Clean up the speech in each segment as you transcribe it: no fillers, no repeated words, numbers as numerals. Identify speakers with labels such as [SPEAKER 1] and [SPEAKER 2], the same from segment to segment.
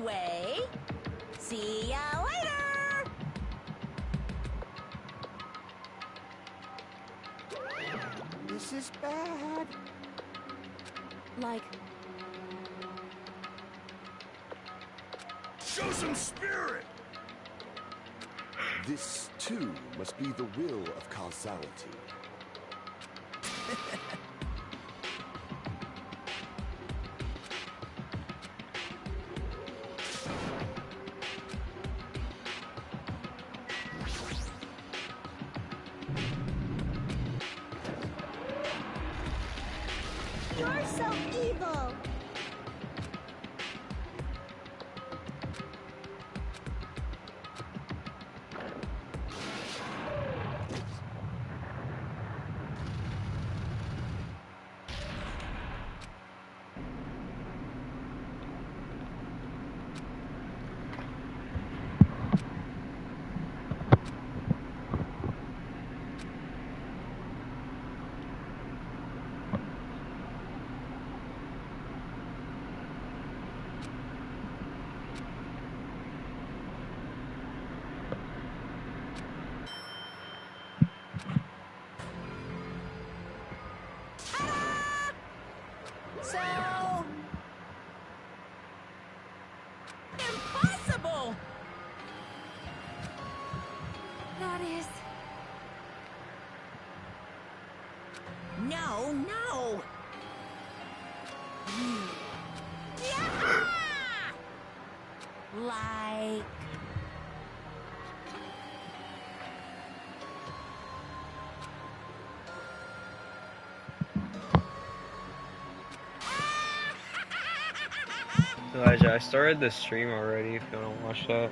[SPEAKER 1] way. See ya later!
[SPEAKER 2] This is bad.
[SPEAKER 3] Like...
[SPEAKER 4] Show some spirit!
[SPEAKER 5] This, too, must be the will of causality.
[SPEAKER 3] You're so evil!
[SPEAKER 1] So... impossible!
[SPEAKER 3] That is...
[SPEAKER 1] No, no! Yeah! Like...
[SPEAKER 6] Elijah, I started the stream already if you want to watch that.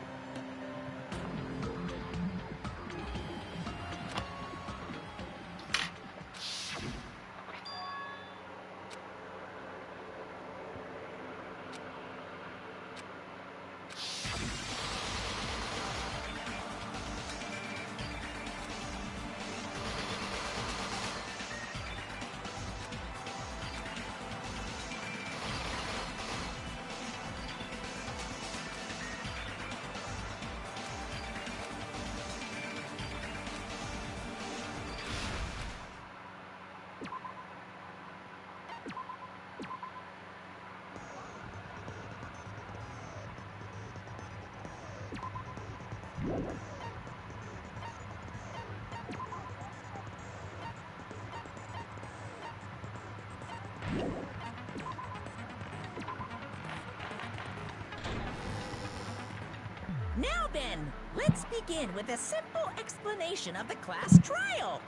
[SPEAKER 1] Now then, let's begin with a simple explanation of the class trial.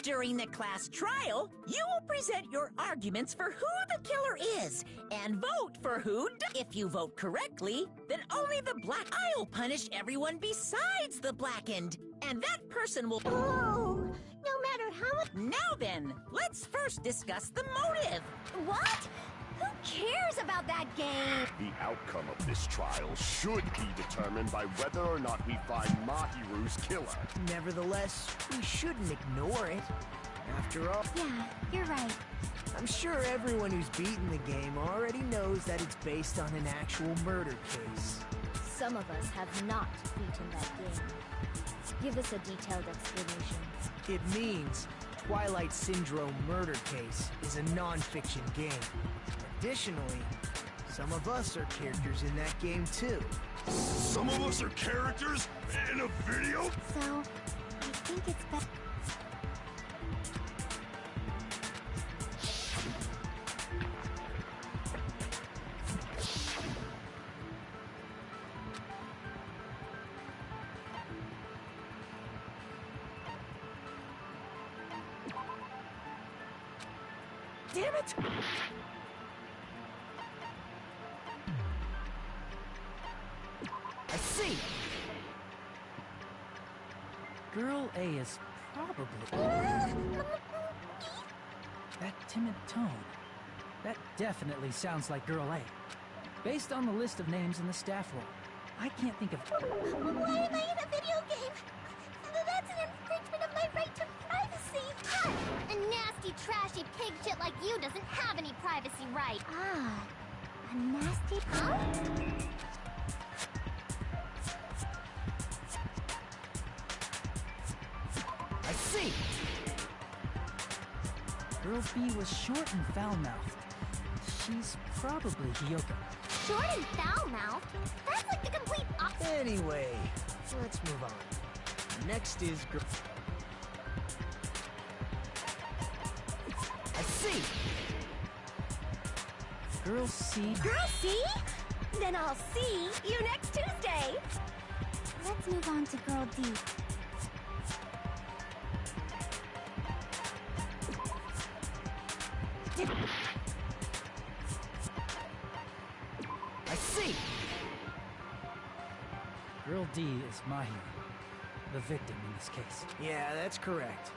[SPEAKER 1] During the class trial, you will present your arguments for who the killer is and vote for who. If you vote correctly, then only the black. I'll punish everyone besides the blackened, and that person will.
[SPEAKER 3] Oh, no matter how much...
[SPEAKER 1] Now then, let's first discuss the motive.
[SPEAKER 3] What? Who cares about that game?
[SPEAKER 5] The outcome of this trial should be determined by whether or not we find Mahiru's killer.
[SPEAKER 2] Nevertheless, we shouldn't ignore it. After all,
[SPEAKER 3] Yeah, you're right.
[SPEAKER 2] I'm sure everyone who's beaten the game already knows that it's based on an actual murder case.
[SPEAKER 3] Some of us have not beaten that game. Give us a detailed explanation.
[SPEAKER 2] It means Twilight Syndrome Murder Case is a non-fiction game. Additionally, some of us are characters in that game too.
[SPEAKER 4] Some of us are characters in a video?
[SPEAKER 3] So, I think it's best...
[SPEAKER 2] Damn it! I see!
[SPEAKER 7] Girl A is probably... That timid tone. That definitely sounds like Girl A. Based on the list of names in the staff roll, I can't think of...
[SPEAKER 3] Why am I in a video game? That's an infringement of my right to privacy! A nasty, trashy pig shit like you doesn't have any privacy right! Ah, A nasty punk?
[SPEAKER 2] I see!
[SPEAKER 7] Girl B was short and foul-mouthed. She's probably Hiyoko.
[SPEAKER 3] Short and foul-mouthed? That's like the complete opposite.
[SPEAKER 2] Anyway, let's move on. Next is I see!
[SPEAKER 7] Girl C.
[SPEAKER 3] Girl C? Then I'll see you next Tuesday. Let's move on to Girl D.
[SPEAKER 2] I see!
[SPEAKER 7] Girl D is my hero. The victim in this case.
[SPEAKER 2] Yeah, that's correct.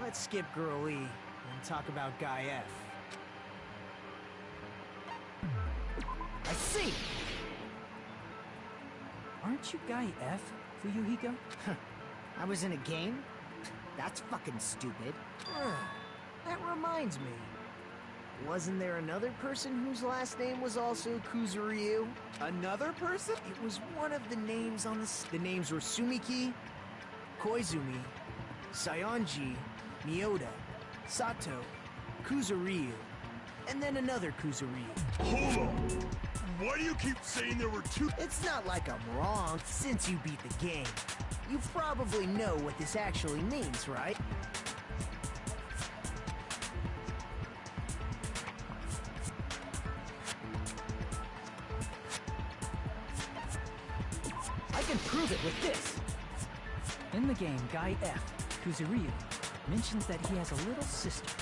[SPEAKER 2] Let's skip Girl E and talk about Guy F. I see!
[SPEAKER 7] Aren't you Guy F, Fuyuhiko?
[SPEAKER 2] I was in a game? That's fucking stupid. That reminds me. Wasn't there another person whose last name was also Kuzuryu? Another person? It was one of the names on the names were Sumiki, Koizumi, Sayonji, Miyoda, Sato, Kuzuryu, and then another Kuzuryu.
[SPEAKER 4] Hold on. Why do you keep saying there were two?
[SPEAKER 2] It's not like I'm wrong. Since you beat the game, you probably know what this actually means, right? I can prove it with this.
[SPEAKER 7] In the game, Guy F, Kuzuryu, mentions that he has a little sister.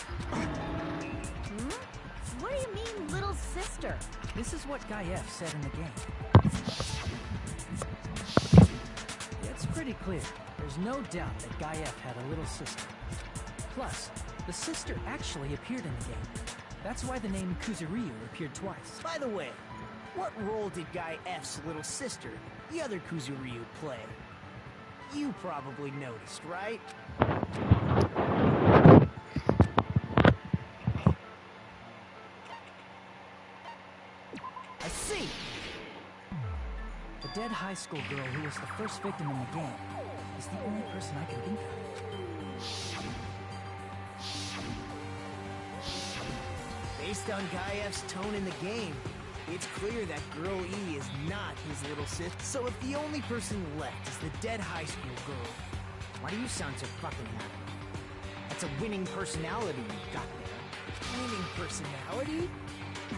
[SPEAKER 1] What do you mean, little sister?
[SPEAKER 7] This is what Guy F said in the game. It's pretty clear. There's no doubt that Guy F had a little sister. Plus, the sister actually appeared in the game. That's why the name Kuzuryu appeared twice.
[SPEAKER 2] By the way, what role did Guy F's little sister, the other Kuzuryu, play? You probably noticed, right? I see!
[SPEAKER 7] The dead high school girl who was the first victim in the game is the only person I can think of.
[SPEAKER 2] Based on Guy F's tone in the game, it's clear that Girl E is not his little sister. So if the only person left is the dead high school girl, why do you sound so fucking happy? That's a winning personality you got there. Winning personality?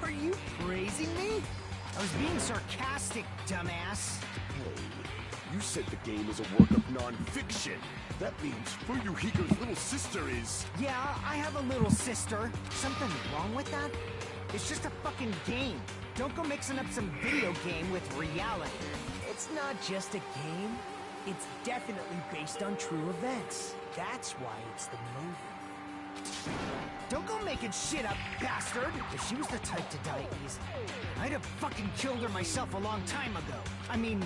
[SPEAKER 2] Are you praising me? I was being sarcastic, dumbass.
[SPEAKER 5] Hey, you said the game is a work of non-fiction. That means Fuyuhiko's little sister is...
[SPEAKER 2] Yeah, I have a little sister. Something wrong with that? It's just a fucking game. Don't go mixing up some video game with reality. It's not just a game. It's definitely based on true events. That's why it's the movie. Don't go making shit up, bastard! If she was the type to die easy, I'd have fucking killed her myself a long time ago. I mean,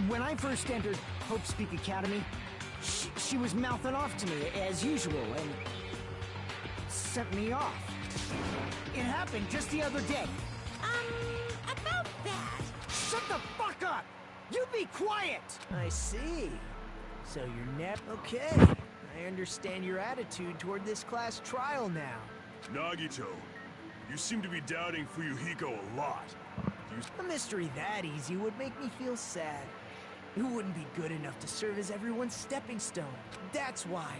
[SPEAKER 2] when I first entered Hope's Peak Academy, she was mouthing off to me as usual and sent me off. It happened just the other day.
[SPEAKER 1] About that.
[SPEAKER 2] Shut the fuck up! You be quiet! I see. So you're okay. I understand your attitude toward this class trial now.
[SPEAKER 4] Nagito, you seem to be doubting Fuyuhiko a lot.
[SPEAKER 2] A mystery that easy would make me feel sad. It wouldn't be good enough to serve as everyone's stepping stone. That's why.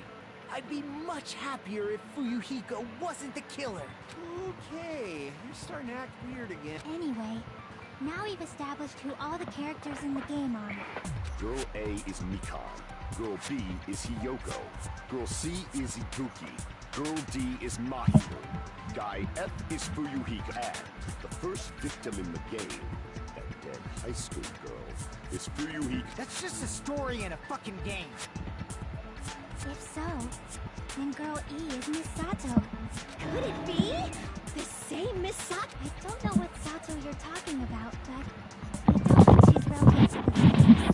[SPEAKER 2] I'd be much happier if Fuyuhiko wasn't the killer. Okay, you're starting to act weird again.
[SPEAKER 3] Anyway, now we've established who all the characters in the game are.
[SPEAKER 5] Girl A is Mikan. Girl B is Hiyoko. Girl C is Ikuki. Girl D is Mahiro. Guy F is Fuyuhiko. And the first victim in the game, that dead high school girl, is Fuyuhiko.
[SPEAKER 2] That's just a story in a fucking game.
[SPEAKER 3] If so, then Girl E is Miss Sato. Could it be? The same Miss Sato? I don't know what Sato you're talking about, but I don't think she's related to the game.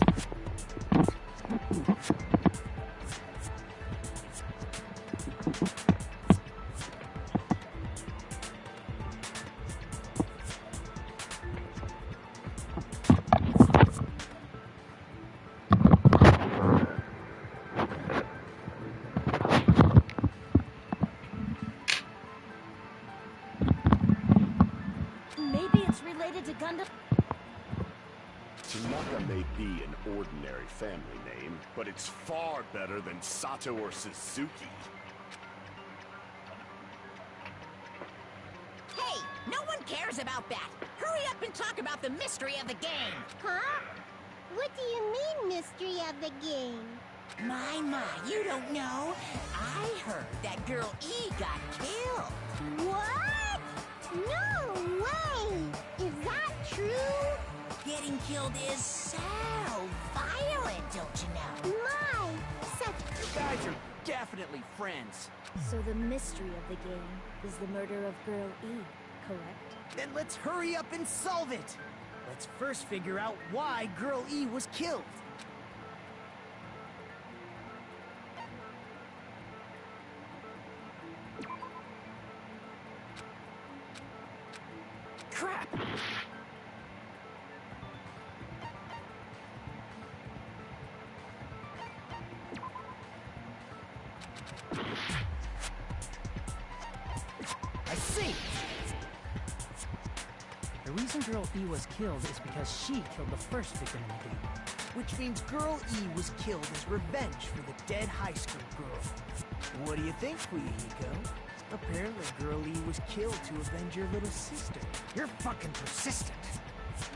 [SPEAKER 3] is related to Gundam.
[SPEAKER 5] Tanaka may be an ordinary family name, but it's far better than Sato or Suzuki.
[SPEAKER 1] Hey, no one cares about that. Hurry up and talk about the mystery of the game.
[SPEAKER 3] Huh? What do you mean, mystery of the game?
[SPEAKER 1] My, you don't know? I heard that girl E got killed.
[SPEAKER 3] What? No way! Is that true?
[SPEAKER 1] Getting killed is so violent, don't you know?
[SPEAKER 3] My, such...
[SPEAKER 2] You guys are definitely friends.
[SPEAKER 3] So the mystery of the game is the murder of Girl E, correct?
[SPEAKER 2] Then let's hurry up and solve it. Let's first figure out why Girl E was killed.
[SPEAKER 1] Crap!
[SPEAKER 2] I see! The reason Girl E was killed is because she killed the first victim in the game. Which means Girl E was killed as revenge for the dead high school girl. What do you think, Fuyuhiko? Apparently Girl E was killed to avenge your little sister. You're fucking persistent.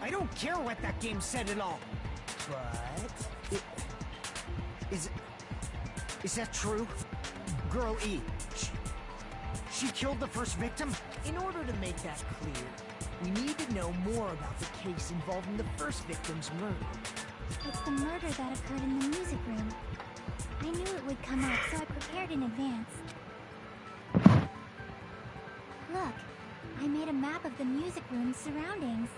[SPEAKER 2] I don't care what that game said at all. But... Is that true? Girl E, she killed the first victim? In order to make that clear, we need to know more about the case involving the first victim's murder.
[SPEAKER 3] It's the murder that occurred in the music room. I knew it would come up, so I prepared in advance. Look, I made a map of the music room's surroundings,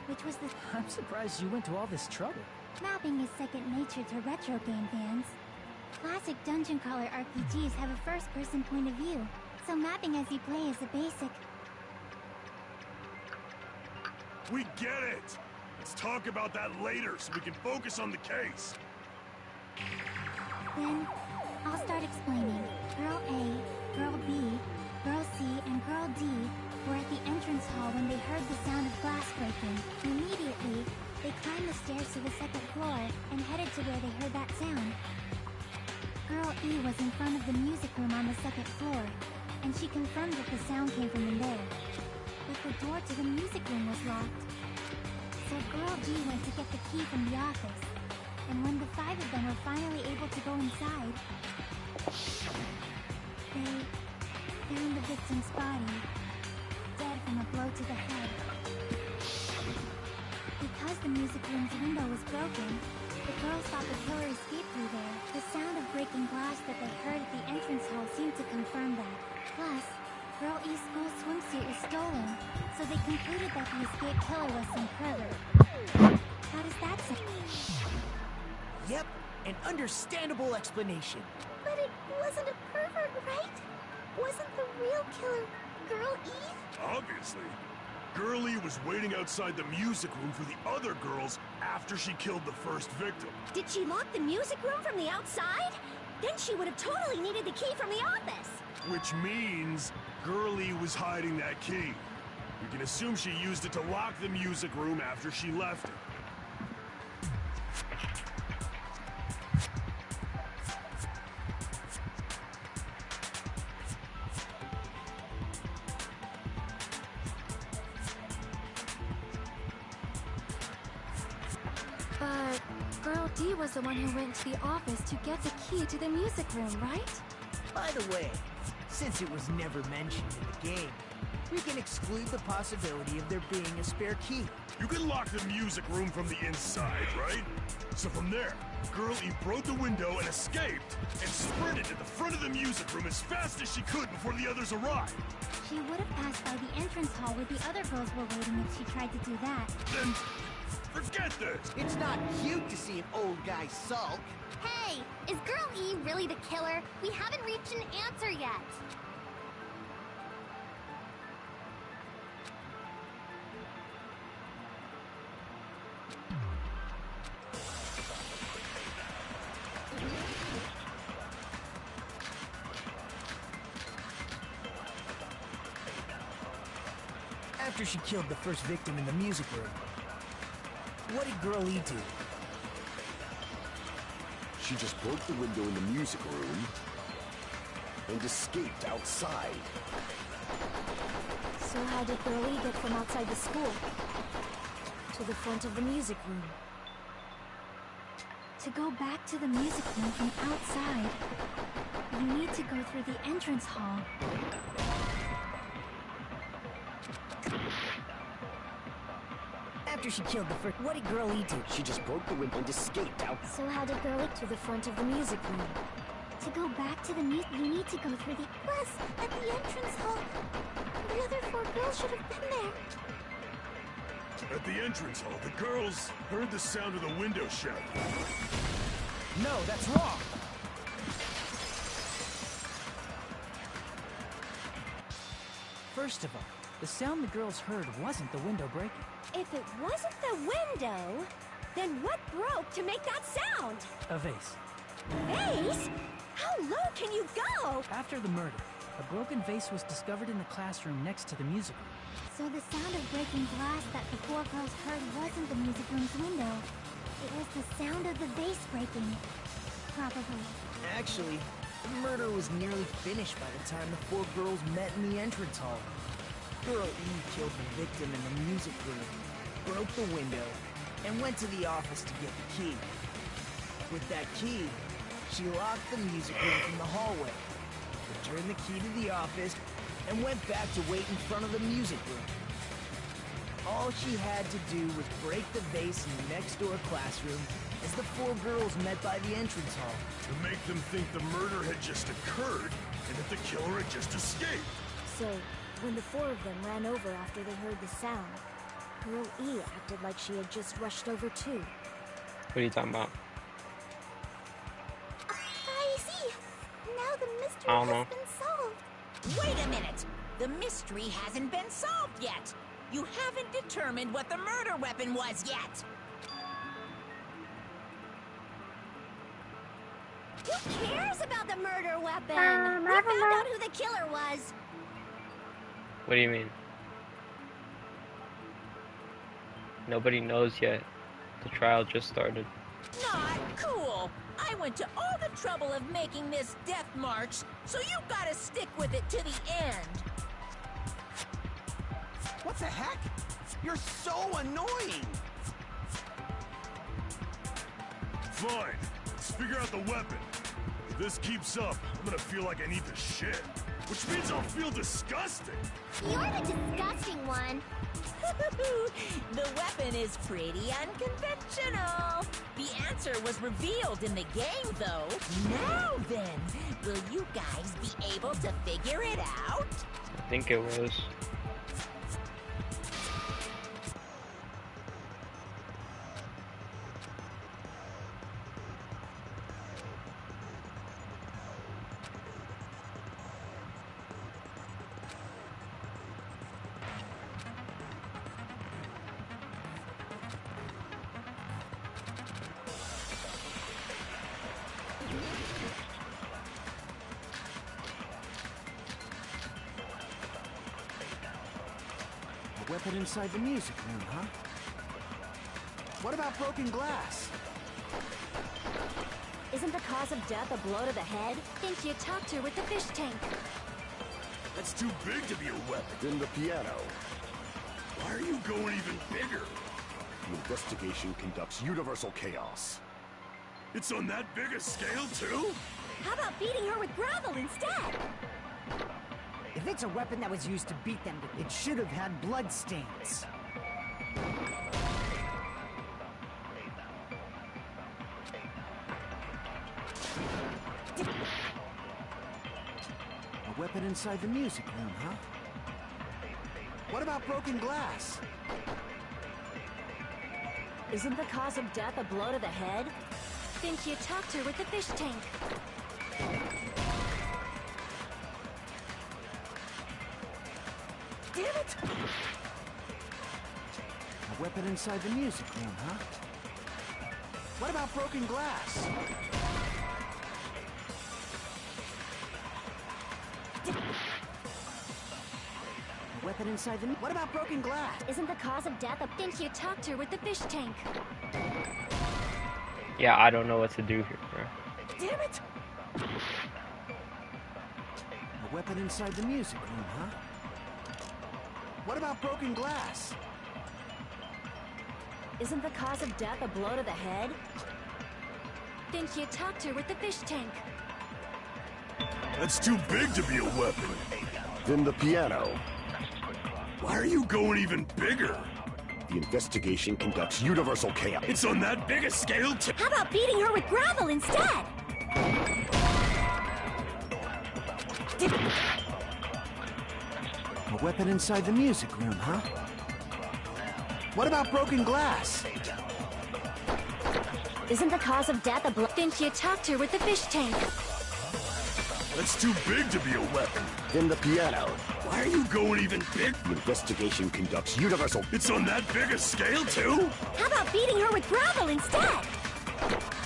[SPEAKER 3] which was the...
[SPEAKER 7] I'm surprised you went to all this trouble.
[SPEAKER 3] Mapping is second nature to retro game fans. Classic dungeon crawler RPGs have a first-person point of view, so mapping as you play is a basic...
[SPEAKER 4] We get it! Let's talk about that later so we can focus on the case.
[SPEAKER 3] Then, I'll start explaining. Girl A, Girl B, Girl C, and Girl D were at the entrance hall when they heard the sound of glass breaking. Immediately, they climbed the stairs to the second floor and headed to where they heard that sound. Girl E was in front of the music room on the second floor, and she confirmed that the sound came from in there. But the door to the music room was locked. So Girl D went to get the key from the office, and when the five of them were finally able to go inside, they found the victim's body, dead from a blow to the head. Because the music room's window was broken, the girls thought the killer escaped through there. The sound of breaking glass that they heard at the entrance hall seemed to confirm that. Plus, Girl E's school swimsuit is stolen, so they concluded that the escaped killer was some pervert. How does that sound?
[SPEAKER 2] Yep, an understandable explanation.
[SPEAKER 3] But it wasn't a pervert, right? Wasn't the real killer Girl E?
[SPEAKER 4] Obviously. Girl E was waiting outside the music room for the other girls after she killed the first victim.
[SPEAKER 3] Did she lock the music room from the outside? Then she would have totally needed the key from the office.
[SPEAKER 4] Which means Girl E was hiding that key. We can assume she used it to lock the music room after she left it.
[SPEAKER 3] But Girl D was the one who went to the office to get the key to the music room, right?
[SPEAKER 2] By the way, since it was never mentioned in the game, we can exclude the possibility of there being a spare key.
[SPEAKER 4] You can lock the music room from the inside, right? So from there, Girl E broke the window and escaped, and sprinted to the front of the music room as fast as she could before the others arrived.
[SPEAKER 3] She would have passed by the entrance hall where the other girls were waiting if she tried to do that.
[SPEAKER 4] Then, forget this!
[SPEAKER 2] It's not cute to see an old guy sulk.
[SPEAKER 3] Hey, is Girl E really the killer? We haven't reached an answer yet.
[SPEAKER 2] After she killed the first victim in the music room, what did Girl E do?
[SPEAKER 5] She just broke the window in the music room and escaped outside.
[SPEAKER 3] So how did Girl E get from outside the school to the front of the music room? To go back to the music room from outside, you need to go through the entrance hall.
[SPEAKER 2] After she killed the first... What did Girl E do?
[SPEAKER 5] She just broke the window and escaped out.
[SPEAKER 3] So how did Girl E to the front of the music room? To go back to the music, you need to go through the bus at the entrance hall. The other 4 girls should have been there.
[SPEAKER 4] At the entrance hall, the girls heard the sound of the window shattering.
[SPEAKER 2] No, that's wrong! First of all, the sound the girls heard wasn't the window breaking.
[SPEAKER 3] If it wasn't the window, then what broke to make that sound?
[SPEAKER 7] A vase.
[SPEAKER 3] Vase? How low can you go?
[SPEAKER 7] After the murder, a broken vase was discovered in the classroom next to the music room.
[SPEAKER 3] So the sound of breaking glass that the 4 girls heard wasn't the music room's window. It was the sound of the vase breaking. Probably.
[SPEAKER 2] Actually, the murder was nearly finished by the time the 4 girls met in the entrance hall. Girl E killed the victim in the music room, broke the window, and went to the office to get the key. With that key, she locked the music room from the hallway, returned the key to the office, and went back to wait in front of the music room. All she had to do was break the vase in the next-door classroom as the 4 girls met by the entrance hall.
[SPEAKER 4] To make them think the murder had just occurred and that the killer had just escaped.
[SPEAKER 3] So, when the 4 of them ran over after they heard the sound, Girl E acted like she had just rushed over too.
[SPEAKER 6] What are you talking about?
[SPEAKER 3] I see! Now the mystery
[SPEAKER 6] I don't
[SPEAKER 3] has
[SPEAKER 6] know.
[SPEAKER 3] been solved!
[SPEAKER 1] Wait a minute! The mystery hasn't been solved yet! You haven't determined what the murder weapon was yet!
[SPEAKER 3] Who cares about the murder weapon? We found out who the killer was!
[SPEAKER 6] What do you mean? Nobody knows yet. The trial just started.
[SPEAKER 1] Not cool! I went to all the trouble of making this death march, so you gotta stick with it to the end!
[SPEAKER 2] What the heck? You're so annoying!
[SPEAKER 4] Fine. Let's figure out the weapon. If this keeps up, I'm gonna feel like I need to shit. Which means I'll feel disgusting.
[SPEAKER 3] You're the disgusting one!
[SPEAKER 1] The weapon is pretty unconventional. The answer was revealed in the game, though. Now then, will you guys be able to figure it out?
[SPEAKER 6] I think it was.
[SPEAKER 2] A weapon inside the music room, huh? What about broken glass?
[SPEAKER 3] Isn't the cause of death a blow to the head? Think you talked her with the fish tank.
[SPEAKER 4] That's too big to be a weapon.
[SPEAKER 5] Then the piano.
[SPEAKER 4] Why are you going even bigger?
[SPEAKER 5] The investigation conducts universal chaos.
[SPEAKER 4] It's on that big a scale, too?
[SPEAKER 3] How about beating her with gravel instead?
[SPEAKER 2] If it's a weapon that was used to beat them, it should have had blood stains. A weapon inside the music room, huh? What about broken glass?
[SPEAKER 3] Isn't the cause of death a blow to the head? Think you talked her with the fish tank. Damn it!
[SPEAKER 2] A weapon inside the music room, huh? What about broken glass? A weapon inside the... What about broken glass?
[SPEAKER 3] Isn't the cause of death a... Didn't you talk to her with the fish tank?
[SPEAKER 6] Yeah, I don't know what to do here, bro.
[SPEAKER 2] Damn it! A weapon inside the music room, huh? What about broken glass?
[SPEAKER 3] Isn't the cause of death a blow to the head? Didn't you talk to her with the fish tank?
[SPEAKER 4] That's too big to be a weapon.
[SPEAKER 5] Then the piano.
[SPEAKER 4] Why are you going even bigger?
[SPEAKER 5] The investigation conducts universal chaos.
[SPEAKER 4] It's on that big a scale too.
[SPEAKER 3] How about beating her with gravel instead?
[SPEAKER 2] A weapon inside the music room, huh? What about broken glass?
[SPEAKER 3] Isn't the cause of death a blow? Didn't you talk to her with the fish tank?
[SPEAKER 4] That's too big to be a weapon.
[SPEAKER 5] Then the piano.
[SPEAKER 4] Why are you going even big?
[SPEAKER 5] The investigation conducts universal...
[SPEAKER 4] It's on that big a scale too?
[SPEAKER 3] How about beating her with gravel instead?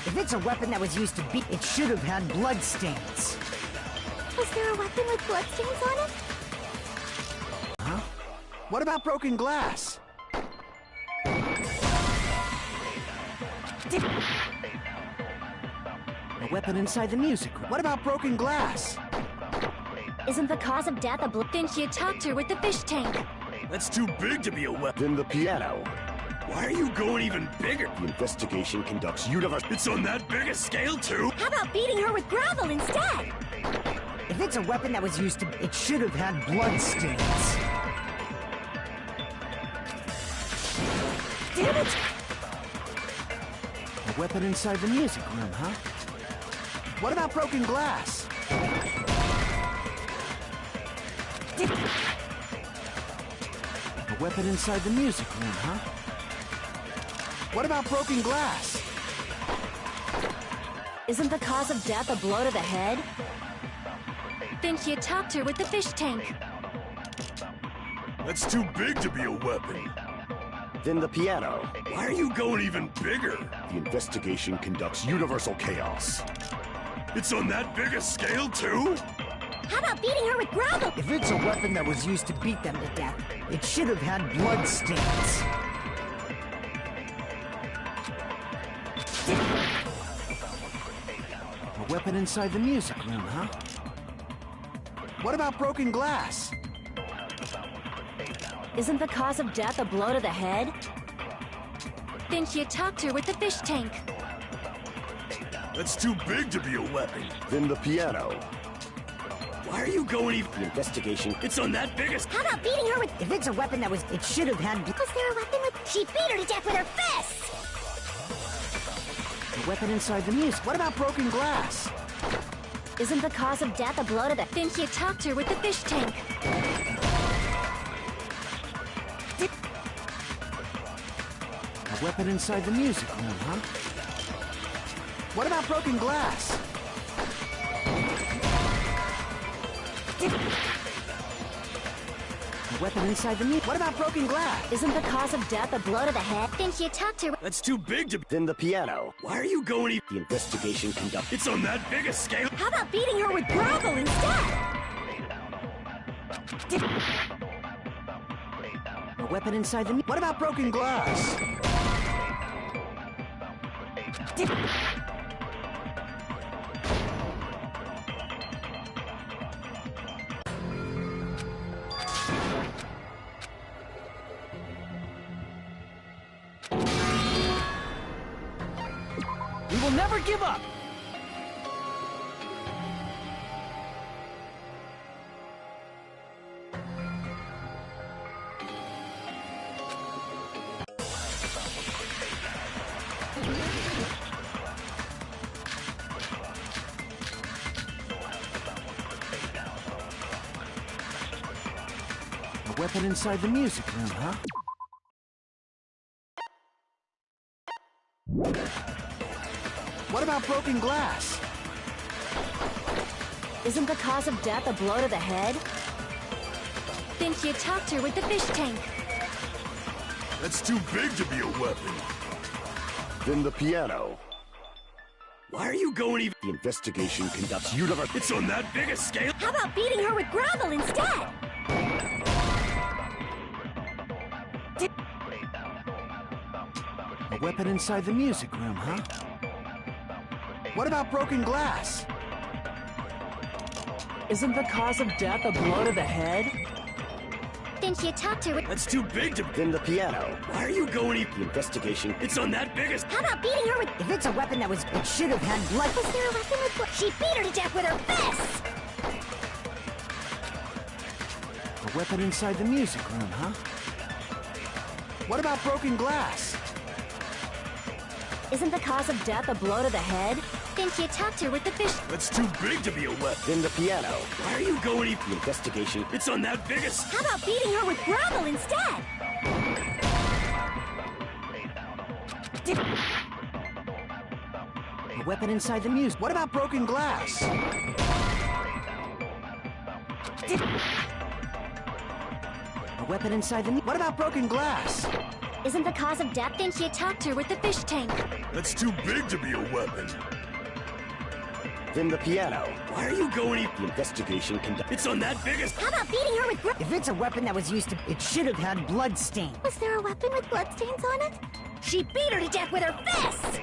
[SPEAKER 2] If it's a weapon that was used to beat, it should have had bloodstains.
[SPEAKER 3] Was there a weapon with bloodstains on it?
[SPEAKER 2] Huh? What about broken glass? A weapon inside the music room. What about broken glass?
[SPEAKER 3] Isn't the cause of death a blow? Didn't you talk to her with the fish tank?
[SPEAKER 4] That's too big to be a weapon.
[SPEAKER 5] Then the piano.
[SPEAKER 4] Why are you going even bigger?
[SPEAKER 5] The investigation conducts universal...
[SPEAKER 4] It's on that big a scale too?
[SPEAKER 3] How about beating her with gravel instead?
[SPEAKER 2] If it's a weapon that was used to... It should have had bloodstains.
[SPEAKER 3] Damn it!
[SPEAKER 2] A weapon inside the music room, huh? What about broken glass? A weapon inside the music room, huh? What about broken glass?
[SPEAKER 3] Isn't the cause of death a blow to the head? Didn't you talk to her with the fish tank?
[SPEAKER 4] That's too big to be a weapon.
[SPEAKER 5] Then the piano.
[SPEAKER 4] Why are you going even bigger?
[SPEAKER 5] The investigation conducts universal chaos.
[SPEAKER 4] It's on that big a scale too?
[SPEAKER 3] How about beating her with gravel?
[SPEAKER 2] If it's a weapon that was used to beat them to death, it should have had bloodstains. A weapon inside the music room, huh? What about broken glass?
[SPEAKER 3] Isn't the cause of death a blow to the head? Didn't you talk to her with the fish tank?
[SPEAKER 4] That's too big to be a weapon.
[SPEAKER 5] Then the piano.
[SPEAKER 4] Why are you going even...
[SPEAKER 5] The investigation...
[SPEAKER 4] It's on that big a...
[SPEAKER 3] How about beating her with...
[SPEAKER 2] If it's a weapon that was... It should have had...
[SPEAKER 3] Was there a weapon with... She beat her to death with her fists!
[SPEAKER 2] A weapon inside the music. What about broken glass?
[SPEAKER 3] Isn't the cause of death a blow to the... Didn't you talk to her with the fish tank?
[SPEAKER 2] A weapon inside the music room, huh? What about broken glass? A weapon inside the music. What about broken glass?
[SPEAKER 3] Isn't the cause of death a blow to the head? Didn't you talk to her...
[SPEAKER 4] That's too big to...
[SPEAKER 5] Then the piano.
[SPEAKER 4] Why are you going even...
[SPEAKER 5] The investigation conducts...
[SPEAKER 4] It's on that big a scale...
[SPEAKER 3] How about beating her with gravel instead?
[SPEAKER 2] A weapon inside the... What about broken glass?
[SPEAKER 7] We will never give up!
[SPEAKER 2] A weapon inside the music room, huh? What about broken glass?
[SPEAKER 3] Isn't the cause of death a blow to the head? Didn't you talk to her with the fish tank?
[SPEAKER 4] That's too big to be a weapon.
[SPEAKER 5] Then the piano.
[SPEAKER 4] Why are you going even...
[SPEAKER 5] The investigation conducts universal...
[SPEAKER 4] It's on that big a scale...
[SPEAKER 3] How about beating her with gravel instead?
[SPEAKER 2] A weapon inside the music room, huh? What about broken glass?
[SPEAKER 7] Isn't the cause of death a blow to the head?
[SPEAKER 3] Didn't you talk to her?
[SPEAKER 4] That's too big to...
[SPEAKER 5] Then the piano.
[SPEAKER 4] Why are you going...
[SPEAKER 5] The investigation.
[SPEAKER 4] It's on that big...
[SPEAKER 3] How about beating her with...
[SPEAKER 2] If it's a weapon that was... It should have had blood.
[SPEAKER 3] Was there a weapon with blood? She beat her to death with her fists!
[SPEAKER 2] A weapon inside the music room, huh? What about broken glass?
[SPEAKER 3] Isn't the cause of death a blow to the head? Didn't you talk to her with the fish?
[SPEAKER 4] That's too big to be a weapon.
[SPEAKER 5] Then the piano.
[SPEAKER 4] Why are you going...
[SPEAKER 5] The investigation.
[SPEAKER 4] It's on that biggest...
[SPEAKER 3] How about beating her with gravel instead?
[SPEAKER 2] A weapon inside the music. What about broken glass? A weapon inside the... What about broken glass?
[SPEAKER 3] Isn't the cause of death? Didn't you talk to her with the fish tank?
[SPEAKER 4] That's too big to be a weapon.
[SPEAKER 5] Then the piano.
[SPEAKER 4] Why are you going...
[SPEAKER 5] The investigation conduct.
[SPEAKER 4] It's on that biggest...
[SPEAKER 3] How about beating her with
[SPEAKER 2] If it's a weapon that was used to... It should have had blood stain.
[SPEAKER 3] Was there a weapon with bloodstains on it? She beat her to death with her fists!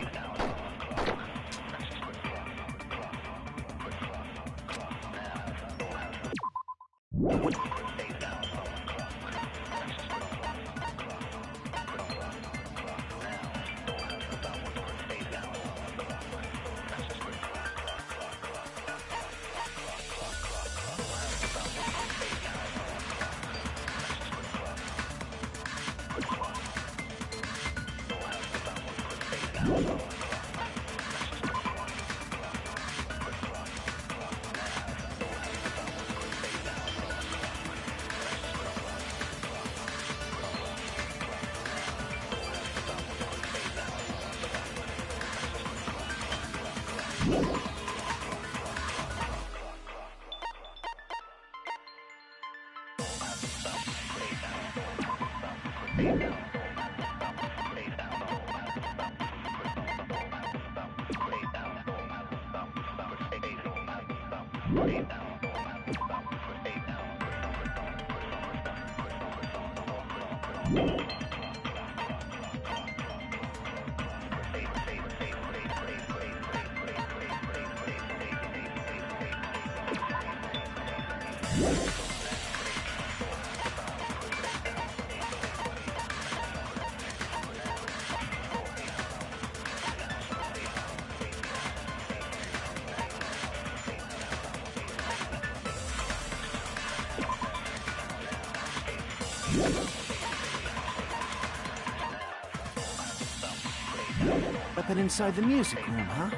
[SPEAKER 2] Weapon inside the music room, huh?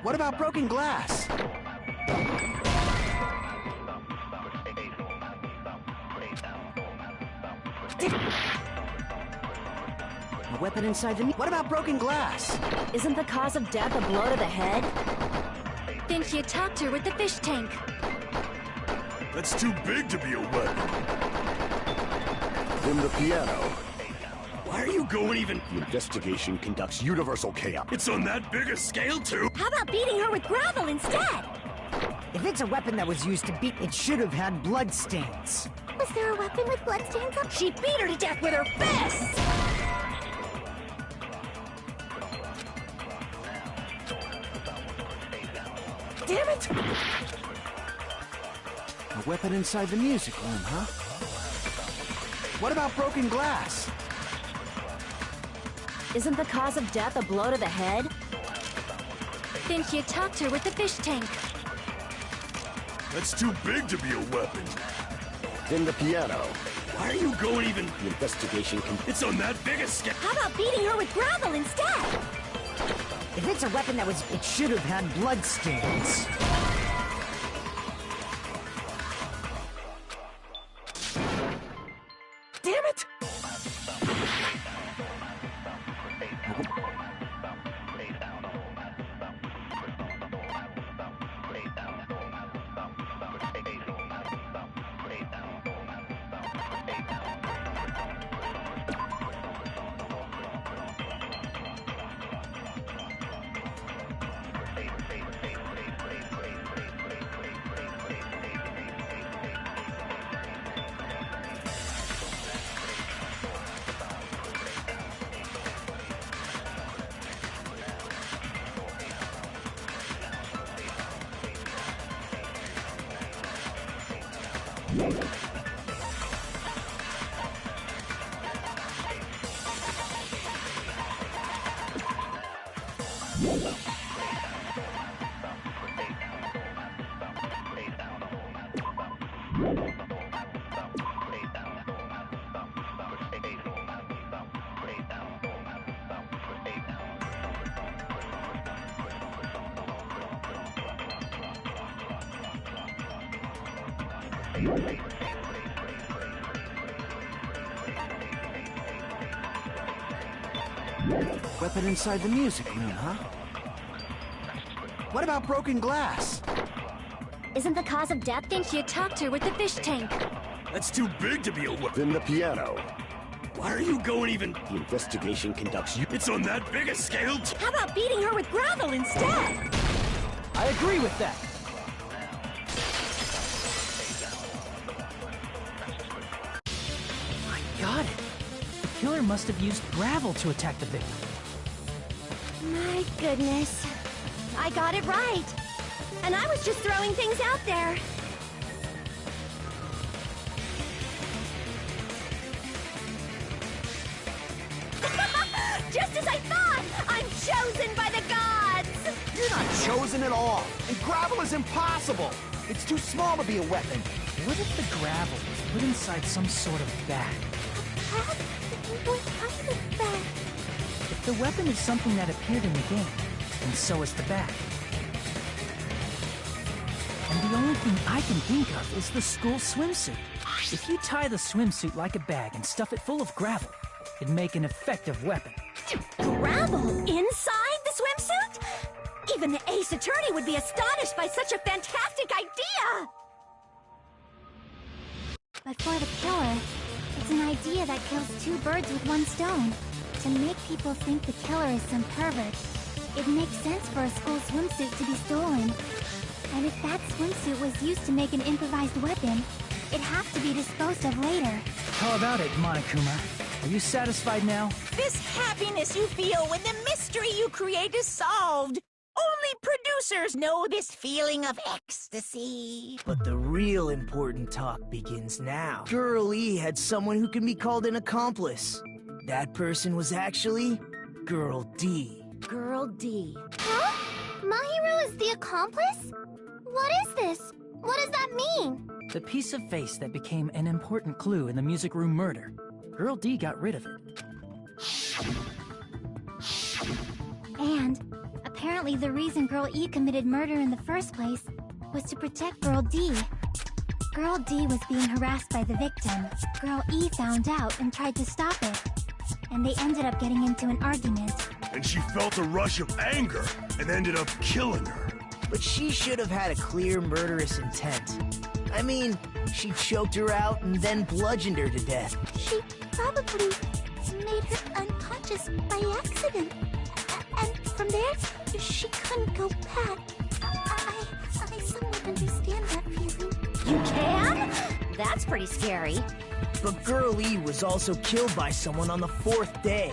[SPEAKER 2] What about broken glass? A weapon inside the... What about broken glass?
[SPEAKER 3] Isn't the cause of death a blow to the head? Didn't you talk to her with the fish tank?
[SPEAKER 4] That's too big to be a weapon.
[SPEAKER 5] Then the piano.
[SPEAKER 4] Why are you going even...
[SPEAKER 5] The investigation conducts universal chaos.
[SPEAKER 4] It's on that big a scale, too?
[SPEAKER 3] How about beating her with gravel instead?
[SPEAKER 2] If it's a weapon that was used to beat... It should have had blood stains.
[SPEAKER 3] Was there a weapon with bloodstains on? She beat her to death with her fists!
[SPEAKER 2] Damn it! A weapon inside the music room, huh? What about broken glass?
[SPEAKER 3] Isn't the cause of death a blow to the head? Didn't you talk to her with the fish tank?
[SPEAKER 4] That's too big to be a weapon.
[SPEAKER 5] Then the piano.
[SPEAKER 4] Why are you going even...
[SPEAKER 5] The investigation can...
[SPEAKER 4] It's on that big a scale.
[SPEAKER 3] How about beating her with gravel instead?
[SPEAKER 2] If it's a weapon that was... It should have had blood stains. Damn it! Weapon inside the music room, huh? What about broken glass?
[SPEAKER 3] Isn't the cause of death thing she attacked her with the fish tank?
[SPEAKER 4] That's too big to be a weapon.
[SPEAKER 5] Then the piano.
[SPEAKER 4] Why are you going even...
[SPEAKER 5] The investigation conducts you.
[SPEAKER 4] It's on that big a scale?
[SPEAKER 1] How about beating her with gravel instead?
[SPEAKER 7] I agree with that. I got it. The killer must have used gravel to attack the victim.
[SPEAKER 3] My goodness. I got it right. And I was just throwing things out there. Just as I thought! I'm chosen by the gods!
[SPEAKER 2] You're not chosen at all. And gravel is impossible. It's too small to be a weapon.
[SPEAKER 7] What if the gravel was put inside some sort of bag?
[SPEAKER 3] What kind of bag?
[SPEAKER 7] If the weapon is something that appeared in the game, and so is the bag. And the only thing I can think of is the school swimsuit. If you tie the swimsuit like a bag and stuff it full of gravel, it'd make an effective weapon.
[SPEAKER 3] Gravel inside the swimsuit? Even the Ace Attorney would be astonished by such a fantastic idea! But for the killer, it's an idea that kills two birds with one stone. To make people think the killer is some pervert, it makes sense for a school swimsuit to be stolen. And if that swimsuit was used to make an improvised weapon, it'd have to be disposed of later.
[SPEAKER 7] How about it, Monokuma? Are you satisfied now?
[SPEAKER 1] This happiness you feel when the mystery you create is solved. Only producers know this feeling of ecstasy.
[SPEAKER 2] But the real important talk begins now. Girl E had someone who can be called an accomplice. That person was actually Girl D.
[SPEAKER 3] Girl D. Huh? Mahiro is the accomplice? What is this? What does that mean?
[SPEAKER 7] The piece of face that became an important clue in the music room murder. Girl D got rid of it.
[SPEAKER 3] And apparently the reason Girl E committed murder in the first place was to protect Girl D. Girl D was being harassed by the victim. Girl E found out and tried to stop it. And they ended up getting into an argument.
[SPEAKER 4] And she felt a rush of anger and ended up killing her.
[SPEAKER 2] But she should have had a clear murderous intent. I mean, she choked her out and then bludgeoned her to death.
[SPEAKER 3] She probably made her unconscious by accident. And from there, she couldn't go back. I somewhat understand that feeling. You can? That's pretty scary.
[SPEAKER 2] But Girl E was also killed by someone on the 4th day.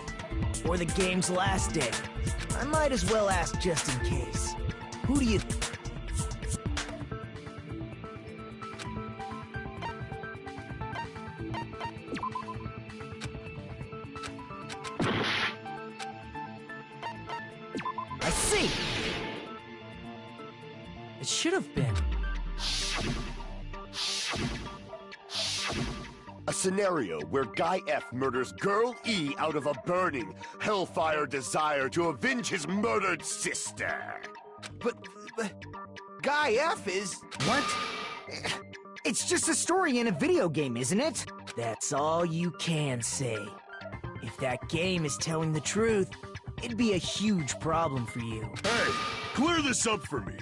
[SPEAKER 2] Or the game's last day. I might as well ask just in case. Who do you... I see!
[SPEAKER 7] It should have been.
[SPEAKER 5] A scenario where Guy F murders Girl E out of a burning, hellfire desire to avenge his murdered sister.
[SPEAKER 2] But Guy F is... What? It's just a story in a video game, isn't it? That's all you can say. If that game is telling the truth, it'd be a huge problem for you.
[SPEAKER 4] Hey, clear this up for me.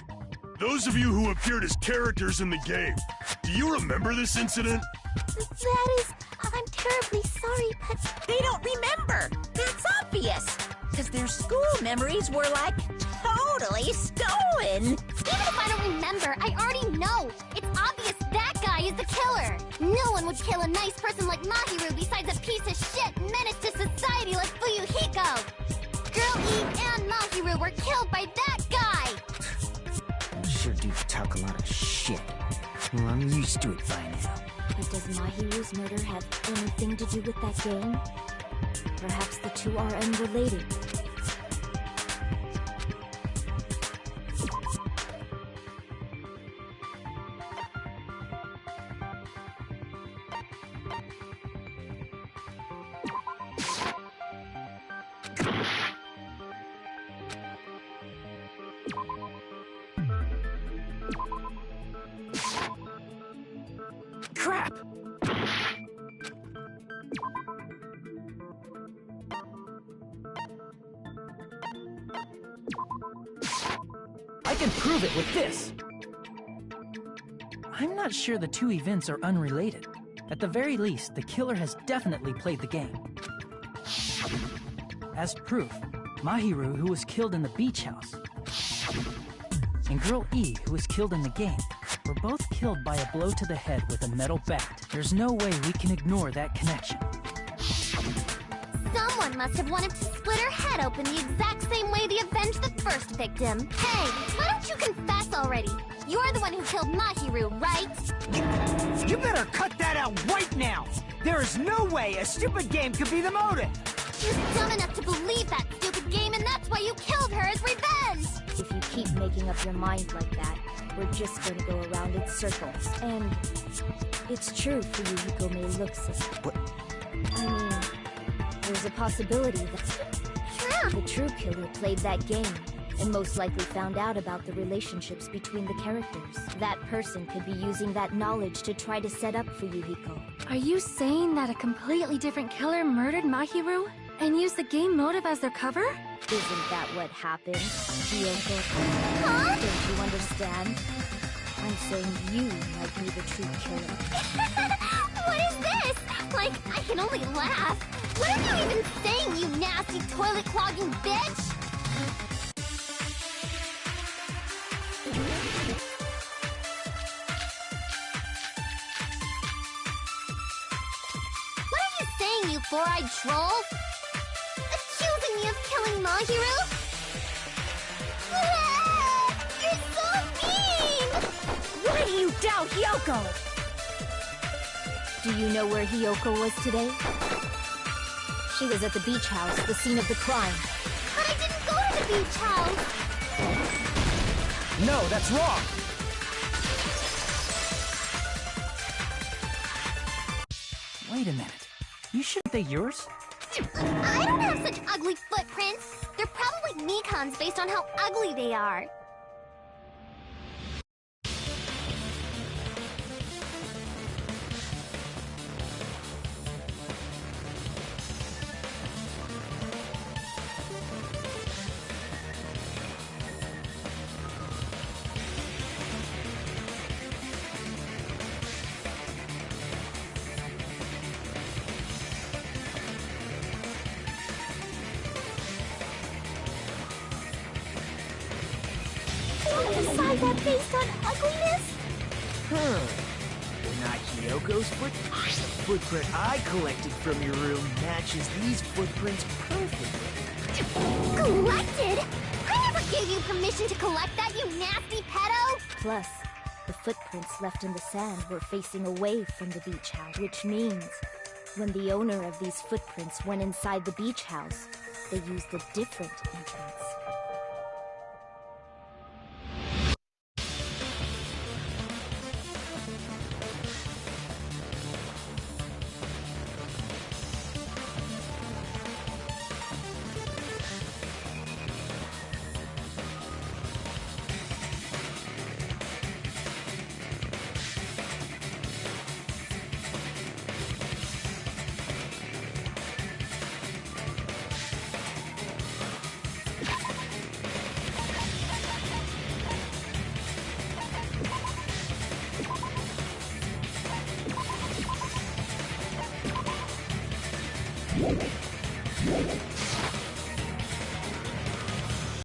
[SPEAKER 4] Those of you who appeared as characters in the game, do you remember this incident?
[SPEAKER 3] That is... I'm terribly sorry, but...
[SPEAKER 1] They don't remember. That's obvious. Because their school memories were, like, totally stolen.
[SPEAKER 3] Even if I don't remember, I already know. It's obvious that guy is the killer. No one would kill a nice person like Mahiru besides a piece of shit menace to society like Fuyuhiko. Girl E and Mahiru were killed by that guy.
[SPEAKER 2] Sure do talk a lot of shit. Well, I'm used to it by now.
[SPEAKER 3] But does Mahiru's murder have anything to do with that game? Perhaps the two are unrelated.
[SPEAKER 7] Crap! I can prove it with this! I'm not sure the two events are unrelated. At the very least, the killer has definitely played the game. As proof, Mahiru, who was killed in the beach house, and Girl E, who was killed in the game, were both killed by a blow to the head with a metal bat. There's no way we can ignore that connection.
[SPEAKER 3] Someone must have wanted to split her head open the exact same way they avenged the first victim. Hey, why don't you confess already? You're the one who killed Mahiru, right?
[SPEAKER 2] You better cut that out right now! There is no way a stupid game could be the motive!
[SPEAKER 3] You're dumb enough to believe that stupid game, and that's why you killed her as revenge! If you keep making up your mind like that, we're just going to go around in circles. And it's true Fuyuhiko may look sick.
[SPEAKER 2] But...
[SPEAKER 3] I mean, there's a possibility that the true killer played that game and most likely found out about the relationships between the characters. That person could be using that knowledge to try to set up Fuyuhiko.
[SPEAKER 8] Are you saying that a completely different killer murdered Mahiru and used the game motive as their cover?
[SPEAKER 3] Isn't that what happened, Kyoko? Huh? Don't you understand? I'm saying you might be the true killer.
[SPEAKER 8] What is this? Like, I can only laugh.
[SPEAKER 3] What are you even saying, you nasty toilet-clogging bitch? What are you saying, you four-eyed troll? Accusing me of killing Mahiru? You're so mean!
[SPEAKER 1] Why do you doubt Hyoko?
[SPEAKER 3] Do you know where Hyoko was today? She was at the beach house, the scene of the crime. But I didn't go to the beach house!
[SPEAKER 2] No, that's wrong!
[SPEAKER 7] Wait a minute. You shouldn't they yours?
[SPEAKER 3] I don't have such ugly footprints! They're probably Nikon's based on how ugly they are. Decide that based on ugliness?
[SPEAKER 9] Not Hyoko's footprint. The footprint I collected from your room matches these footprints perfectly.
[SPEAKER 3] Collected? I never gave you permission to collect that, you nasty pedo! Plus, the footprints left in the sand were facing away from the beach house, which means when the owner of these footprints went inside the beach house, they used a different entrance.